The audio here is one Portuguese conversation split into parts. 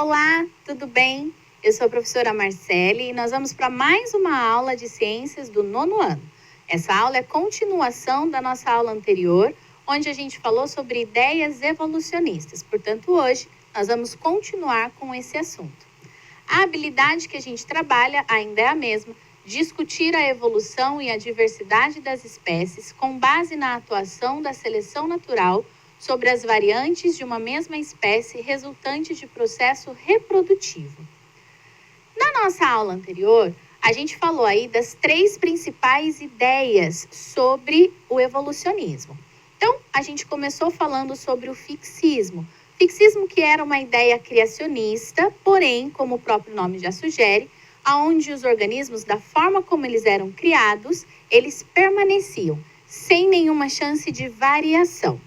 Olá, tudo bem? Eu sou a professora Marcele e nós vamos para mais uma aula de ciências do nono ano. Essa aula é continuação da nossa aula anterior, onde a gente falou sobre ideias evolucionistas. Portanto, hoje nós vamos continuar com esse assunto. A habilidade que a gente trabalha ainda é a mesma: discutir a evolução e a diversidade das espécies com base na atuação da seleção natural sobre as variantes de uma mesma espécie resultante de processo reprodutivo. Na nossa aula anterior, a gente falou aí das 3 principais ideias sobre o evolucionismo. Então, a gente começou falando sobre o fixismo. Fixismo que era uma ideia criacionista, porém, como o próprio nome já sugere, aonde os organismos, da forma como eles eram criados, eles permaneciam, sem nenhuma chance de variação.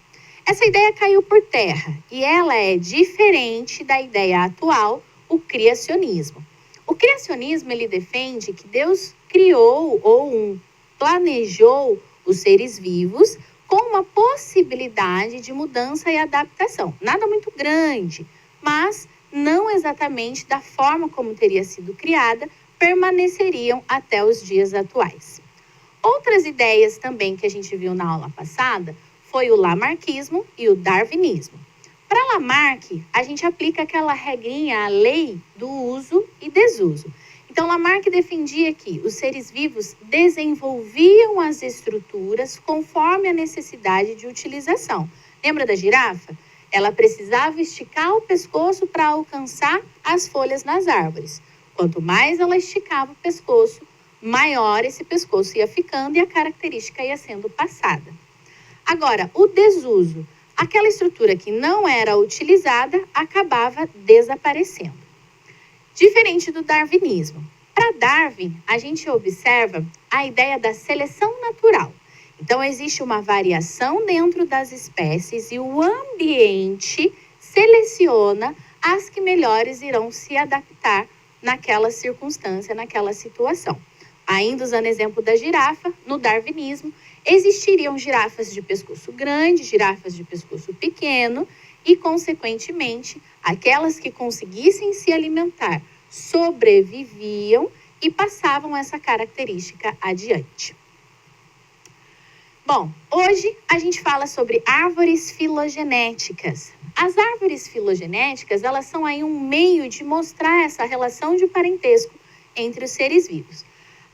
Essa ideia caiu por terra e ela é diferente da ideia atual, o criacionismo. O criacionismo, ele defende que Deus criou ou planejou os seres vivos com uma possibilidade de mudança e adaptação. Nada muito grande, mas não exatamente da forma como teria sido criada, permaneceriam até os dias atuais. Outras ideias também que a gente viu na aula passada foi o lamarquismo e o darwinismo. Para Lamarck, a gente aplica aquela regrinha, a lei do uso e desuso. Então, Lamarck defendia que os seres vivos desenvolviam as estruturas conforme a necessidade de utilização. Lembra da girafa? Ela precisava esticar o pescoço para alcançar as folhas nas árvores. Quanto mais ela esticava o pescoço, maior esse pescoço ia ficando e a característica ia sendo passada. Agora, o desuso, aquela estrutura que não era utilizada, acabava desaparecendo. Diferente do darwinismo. Para Darwin, a gente observa a ideia da seleção natural. Então, existe uma variação dentro das espécies e o ambiente seleciona as que melhores irão se adaptar naquela circunstância, naquela situação. Ainda usando o exemplo da girafa, no darwinismo, existiriam girafas de pescoço grande, girafas de pescoço pequeno e, consequentemente, aquelas que conseguissem se alimentar sobreviviam e passavam essa característica adiante. Bom, hoje a gente fala sobre árvores filogenéticas. As árvores filogenéticas, elas são aí um meio de mostrar essa relação de parentesco entre os seres vivos.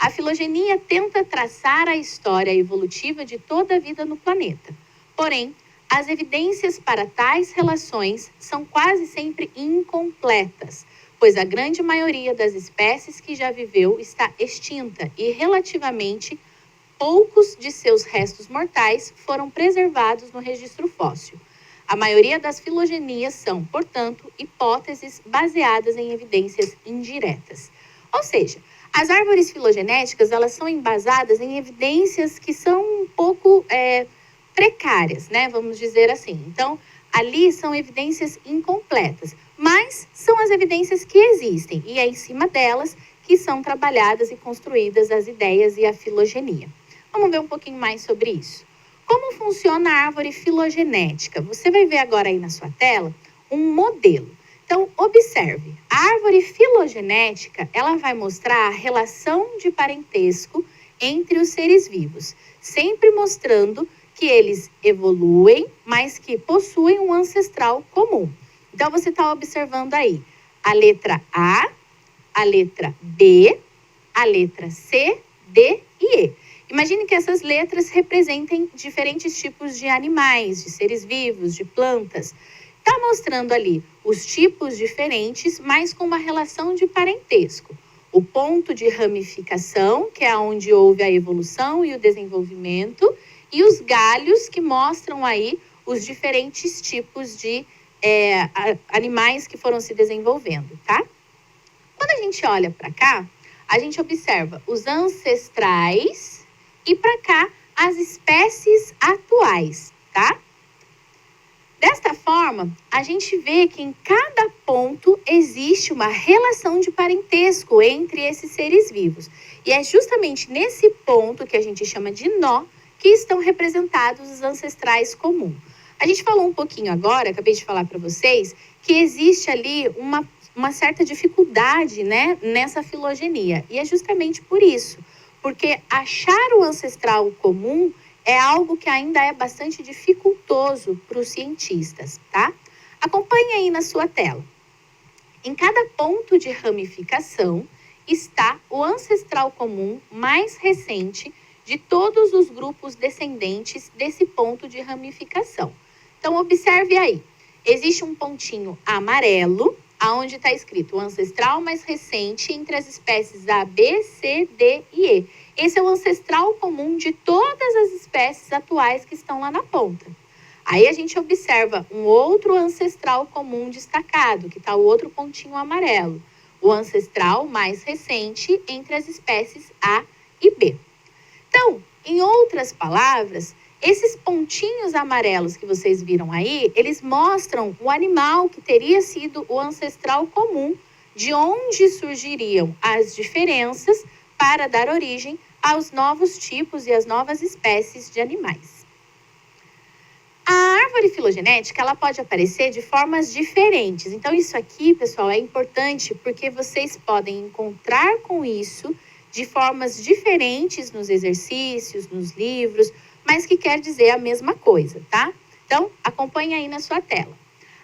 A filogenia tenta traçar a história evolutiva de toda a vida no planeta. Porém, as evidências para tais relações são quase sempre incompletas, pois a grande maioria das espécies que já viveu está extinta e relativamente poucos de seus restos mortais foram preservados no registro fóssil. A maioria das filogenias são, portanto, hipóteses baseadas em evidências indiretas. Ou seja, as árvores filogenéticas, elas são embasadas em evidências que são um pouco precárias, né? Vamos dizer assim. Então, ali são evidências incompletas, mas são as evidências que existem e é em cima delas que são trabalhadas e construídas as ideias e a filogenia. Vamos ver um pouquinho mais sobre isso. Como funciona a árvore filogenética? Você vai ver agora aí na sua tela um modelo. Então, observe, a árvore filogenética, ela vai mostrar a relação de parentesco entre os seres vivos, sempre mostrando que eles evoluem, mas que possuem um ancestral comum. Então, você está observando aí a letra a letra B, a letra C, D e E. Imagine que essas letras representem diferentes tipos de animais, de seres vivos, de plantas. Está mostrando ali os tipos diferentes, mas com uma relação de parentesco. O ponto de ramificação, que é onde houve a evolução e o desenvolvimento, e os galhos, que mostram aí os diferentes tipos de animais que foram se desenvolvendo, tá? Quando a gente olha para cá, a gente observa os ancestrais e para cá as espécies atuais, tá? Desta forma, a gente vê que em cada ponto existe uma relação de parentesco entre esses seres vivos. E é justamente nesse ponto, que a gente chama de nó, que estão representados os ancestrais comuns. A gente falou um pouquinho agora, acabei de falar para vocês, que existe ali uma uma certa dificuldade, né, nessa filogenia. E é justamente por isso, porque achar o ancestral comum é algo que ainda é bastante dificultoso para os cientistas, tá? Acompanhe aí na sua tela. Em cada ponto de ramificação está o ancestral comum mais recente de todos os grupos descendentes desse ponto de ramificação. Então, observe aí. Existe um pontinho amarelo, aonde está escrito o ancestral mais recente entre as espécies A, B, C, D e E. Esse é o ancestral comum de todas as espécies atuais que estão lá na ponta. Aí a gente observa um outro ancestral comum destacado, que está o outro pontinho amarelo. O ancestral mais recente entre as espécies A e B. Então, em outras palavras, esses pontinhos amarelos que vocês viram aí, eles mostram o animal que teria sido o ancestral comum, de onde surgiriam as diferenças para dar origem aos novos tipos e às novas espécies de animais. A árvore filogenética, ela pode aparecer de formas diferentes. Então, isso aqui, pessoal, é importante porque vocês podem encontrar com isso de formas diferentes nos exercícios, nos livros, mas que quer dizer a mesma coisa, tá? Então, acompanhe aí na sua tela.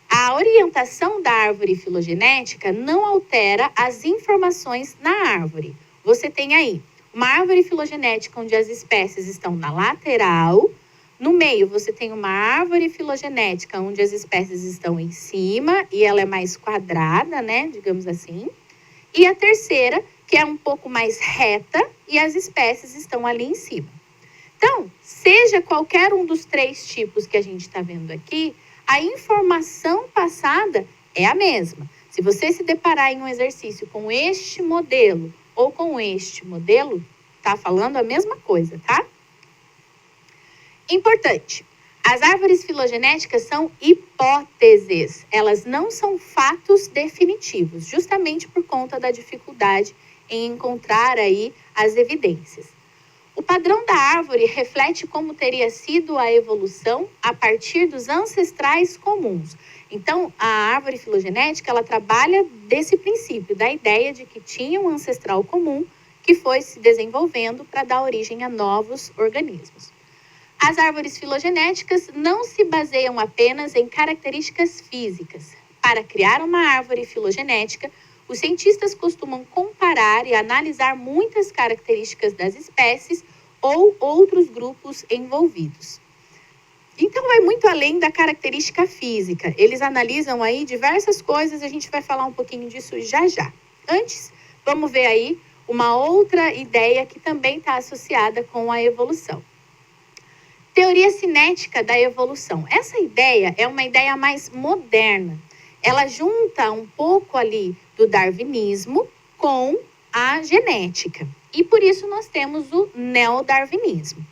A orientação da árvore filogenética não altera as informações na árvore. Você tem aí uma árvore filogenética onde as espécies estão na lateral. No meio, você tem uma árvore filogenética onde as espécies estão em cima e ela é mais quadrada, né, digamos assim. E a terceira, que é um pouco mais reta e as espécies estão ali em cima. Então, seja qualquer um dos três tipos que a gente está vendo aqui, a informação passada é a mesma. Se você se deparar em um exercício com este modelo ou com este modelo, tá falando a mesma coisa, tá? Importante, as árvores filogenéticas são hipóteses, elas não são fatos definitivos, justamente por conta da dificuldade em encontrar aí as evidências. O padrão da árvore reflete como teria sido a evolução a partir dos ancestrais comuns. Então, a árvore filogenética, ela trabalha desse princípio, da ideia de que tinha um ancestral comum que foi se desenvolvendo para dar origem a novos organismos. As árvores filogenéticas não se baseiam apenas em características físicas. Para criar uma árvore filogenética, os cientistas costumam comparar e analisar muitas características das espécies ou outros grupos envolvidos. Então, vai muito além da característica física. Eles analisam aí diversas coisas, a gente vai falar um pouquinho disso já já. Antes, vamos ver aí uma outra ideia que também está associada com a evolução. Teoria cinética da evolução. Essa ideia é uma ideia mais moderna. Ela junta um pouco ali do darwinismo com a genética. E por isso nós temos o neodarwinismo.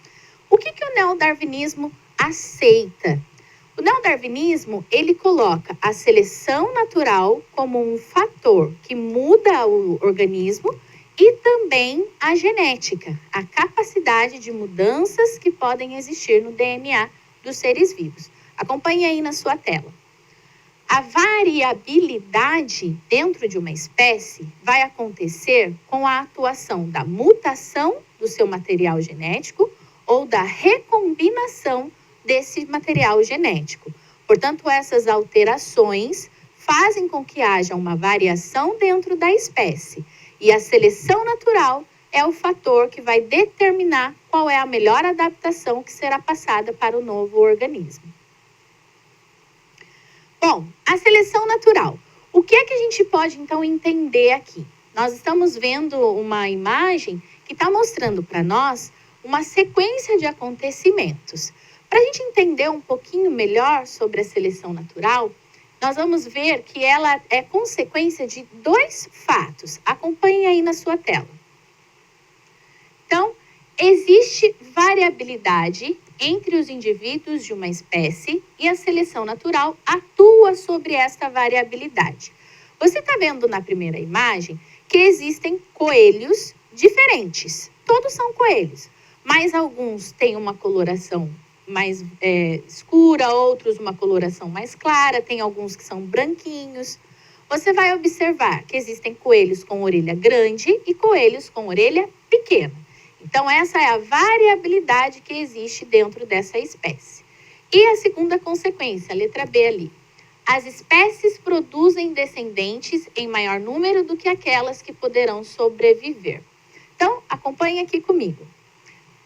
O que o neodarwinismo aceita? O neodarwinismo, ele coloca a seleção natural como um fator que muda o organismo e também a genética, a capacidade de mudanças que podem existir no DNA dos seres vivos. Acompanhe aí na sua tela. A variabilidade dentro de uma espécie vai acontecer com a atuação da mutação do seu material genético ou da recombinação desse material genético. Portanto, essas alterações fazem com que haja uma variação dentro da espécie. E a seleção natural é o fator que vai determinar qual é a melhor adaptação que será passada para o novo organismo. Bom, a seleção natural. O que é que a gente pode, então, entender aqui? Nós estamos vendo uma imagem que está mostrando para nós uma sequência de acontecimentos. Para a gente entender um pouquinho melhor sobre a seleção natural, nós vamos ver que ela é consequência de dois fatos. Acompanhe aí na sua tela. Então, existe variabilidade entre os indivíduos de uma espécie e a seleção natural atua sobre esta variabilidade. Você está vendo na primeira imagem que existem coelhos diferentes. Todos são coelhos, mas alguns têm uma coloração mais escura, outros uma coloração mais clara, tem alguns que são branquinhos. você vai observar que existem coelhos com orelha grande e coelhos com orelha pequena. Então, essa é a variabilidade que existe dentro dessa espécie. E a segunda consequência, a letra B ali. As espécies produzem descendentes em maior número do que aquelas que poderão sobreviver. Então, acompanhe aqui comigo.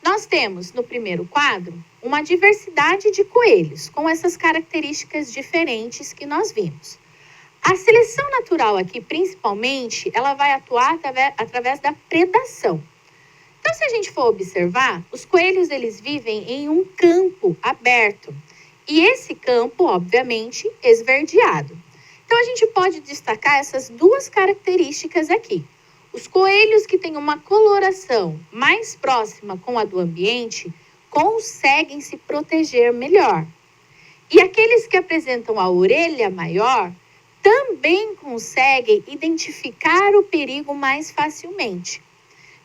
Nós temos, no primeiro quadro, uma diversidade de coelhos, com essas características diferentes que nós vimos. A seleção natural aqui, principalmente, ela vai atuar através da predação. Então, se a gente for observar, os coelhos eles vivem em um campo aberto. E esse campo, obviamente, esverdeado. Então, a gente pode destacar essas duas características aqui. Os coelhos que têm uma coloração mais próxima com a do ambiente conseguem se proteger melhor. E aqueles que apresentam a orelha maior também conseguem identificar o perigo mais facilmente.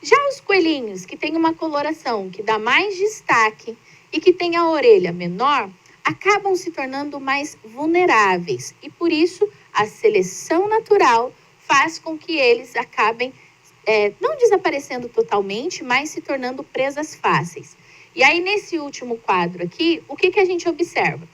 Já os coelhinhos que têm uma coloração que dá mais destaque e que têm a orelha menor, acabam se tornando mais vulneráveis. E por isso, a seleção natural faz com que eles acabem não desaparecendo totalmente, mas se tornando presas fáceis. E aí, nesse último quadro aqui, o que a gente observa?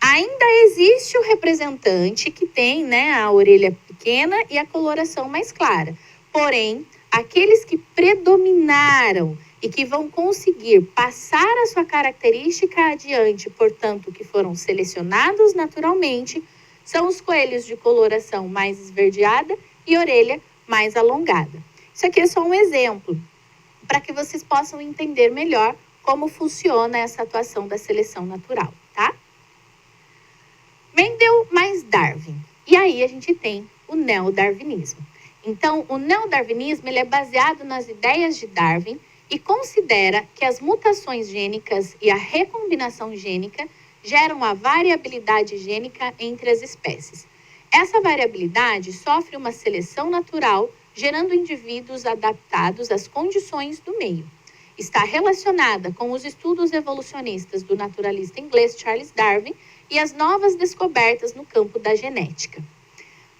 Ainda existe o representante que tem, a orelha pequena e a coloração mais clara. Porém, aqueles que predominaram e que vão conseguir passar a sua característica adiante, portanto, que foram selecionados naturalmente, são os coelhos de coloração mais esverdeada e orelha mais alongada. Isso aqui é só um exemplo, para que vocês possam entender melhor como funciona essa atuação da seleção natural, tá? Mendel mais Darwin. E aí a gente tem o neodarwinismo. Então, o neodarwinismo ele é baseado nas ideias de Darwin e considera que as mutações gênicas e a recombinação gênica geram a variabilidade gênica entre as espécies. Essa variabilidade sofre uma seleção natural, gerando indivíduos adaptados às condições do meio. Está relacionada com os estudos evolucionistas do naturalista inglês Charles Darwin e as novas descobertas no campo da genética.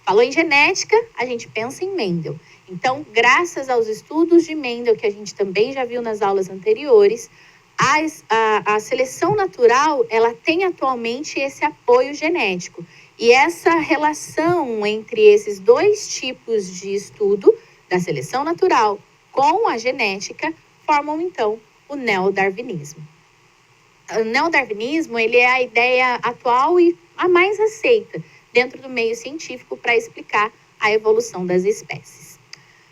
Falou em genética, a gente pensa em Mendel. Então, graças aos estudos de Mendel, que a gente também já viu nas aulas anteriores, a seleção natural, ela tem atualmente esse apoio genético. E essa relação entre esses dois tipos de estudo, da seleção natural com a genética, formam, então, o neodarwinismo. O neodarwinismo, ele é a ideia atual e a mais aceita dentro do meio científico para explicar a evolução das espécies.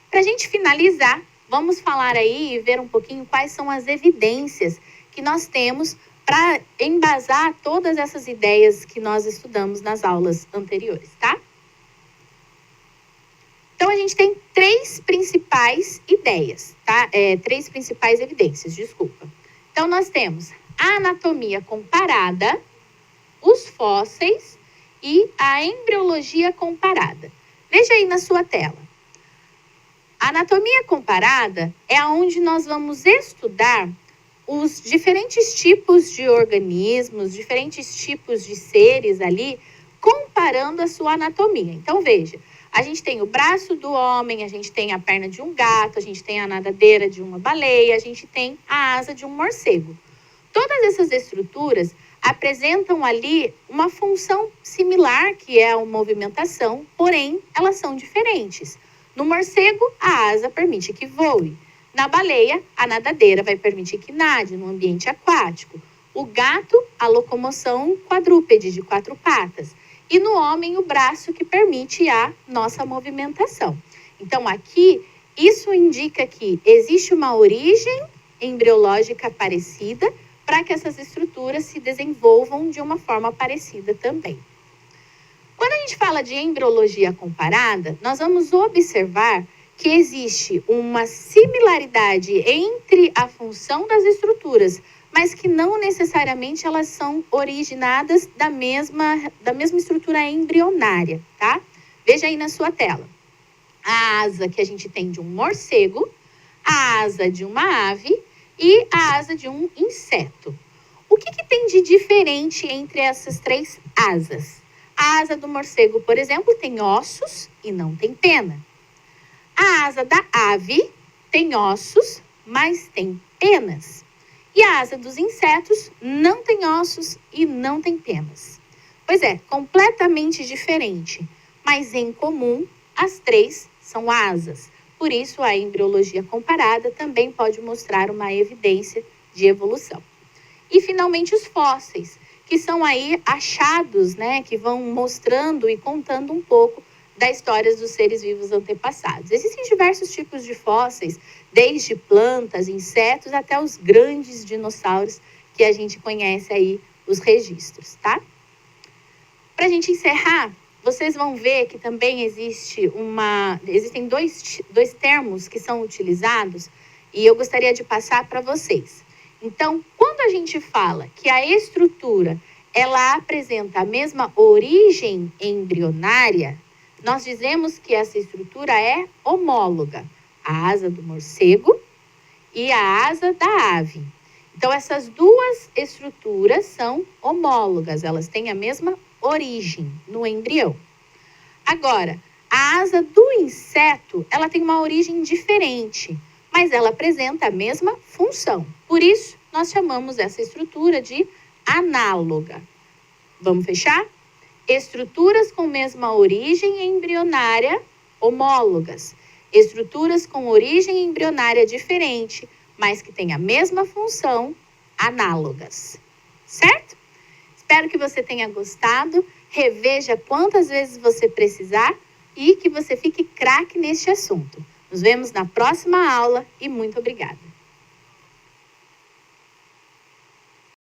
Para a gente finalizar, vamos falar aí e ver um pouquinho quais são as evidências que nós temos para embasar todas essas ideias que nós estudamos nas aulas anteriores, tá? Então, a gente tem três principais ideias, tá? Três principais evidências, desculpa. Então, nós temos a anatomia comparada, os fósseis e a embriologia comparada. Veja aí na sua tela. A anatomia comparada é onde nós vamos estudar os diferentes tipos de organismos, diferentes tipos de seres ali, comparando a sua anatomia. Então, veja, a gente tem o braço do homem, a gente tem a perna de um gato, a gente tem a nadadeira de uma baleia, a gente tem a asa de um morcego. Todas essas estruturas apresentam ali uma função similar, que é a movimentação, porém, elas são diferentes. No morcego, a asa permite que voe. Na baleia, a nadadeira vai permitir que nade no ambiente aquático. O gato, a locomoção quadrúpede de 4 patas. E no homem, o braço que permite a nossa movimentação. Então, aqui, isso indica que existe uma origem embriológica parecida para que essas estruturas se desenvolvam de uma forma parecida também. Quando a gente fala de embriologia comparada, nós vamos observar que existe uma similaridade entre a função das estruturas, mas que não necessariamente elas são originadas da mesma estrutura embrionária, tá? Veja aí na sua tela. A asa que a gente tem de um morcego, a asa de uma ave e a asa de um inseto. O que tem de diferente entre essas três asas? A A asa do morcego, por exemplo, tem ossos e não tem pena. A asa da ave tem ossos, mas tem penas. E a asa dos insetos não tem ossos e não tem penas. Pois é, completamente diferente, mas em comum, as três são asas. Por isso, a embriologia comparada também pode mostrar uma evidência de evolução. E, finalmente, os fósseis, que são aí achados, né, que vão mostrando e contando um pouco da história dos seres vivos antepassados. Existem diversos tipos de fósseis, desde plantas, insetos, até os grandes dinossauros que a gente conhece aí, os registros, tá? Para a gente encerrar, vocês vão ver que também existem dois termos que são utilizados e eu gostaria de passar para vocês. Então, quando a gente fala que a estrutura ela apresenta a mesma origem embrionária, nós dizemos que essa estrutura é homóloga. A asa do morcego e a asa da ave. Então, essas duas estruturas são homólogas, elas têm a mesma origem no embrião. Agora, a asa do inseto, ela tem uma origem diferente, mas ela apresenta a mesma função. Por isso, nós chamamos essa estrutura de análoga. Vamos fechar? Estruturas com mesma origem embrionária, homólogas. Estruturas com origem embrionária diferente, mas que têm a mesma função, análogas. Certo? Espero que você tenha gostado. Reveja quantas vezes você precisar e que você fique craque neste assunto. Nos vemos na próxima aula e muito obrigada.